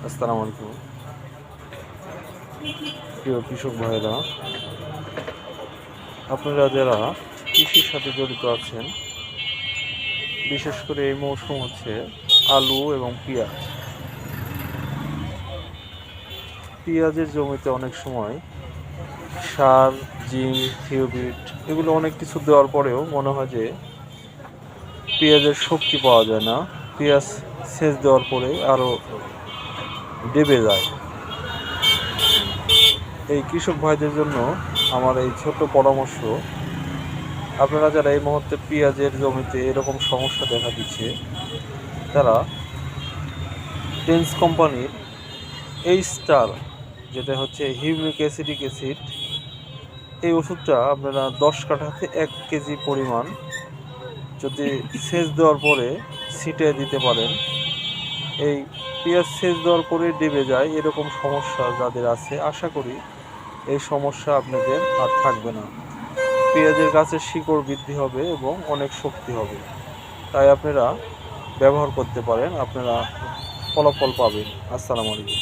আসসালামু আলাইকুম প্রিয় কৃষক ভাইরা, আপনারা যারা কৃষির সাথে জড়িত আছেন, বিশেষ করে এই মৌসুম হচ্ছে আলু এবং পেঁয়াজ। পেঁয়াজের জমিতে অনেক সময় সার, জিঙ্ক, থিওবিট এগুলো অনেক কিছু দেওয়ার পরেও মনে হয় যে পেঁয়াজের শক্তি পাওয়া যায় না। পেঁয়াজ সেচ দেওয়ার পরে আরও ডেবে যায়। এই কৃষক ভাইদের জন্য আমার এই ছোট্ট পরামর্শ, আপনারা যারা এই মুহূর্তে পেঁয়াজের জমিতে এরকম সমস্যা দেখা দিচ্ছে, তারা টেন্স কোম্পানির এই স্টার, যেটা হচ্ছে হিউমিক অ্যাসিডিক অ্যাসিড, এই ওষুধটা আপনারা 10 কাঠাতে 1 কেজি পরিমাণ যদি সেচ দেওয়ার পরে ছিটিয়ে দিতে পারেন, এই পেঁয়াজ সেচ দেওয়ার পরে ডেবে যায় এরকম সমস্যা যাদের আছে, আশা করি এই সমস্যা আপনাদের আর থাকবে না। পেঁয়াজের গাছের শিকড় বৃদ্ধি হবে এবং অনেক শক্তি হবে। তাই আপনারা ব্যবহার করতে পারেন, আপনারা ফলাফল পাবেন। আসসালামু আলাইকুম।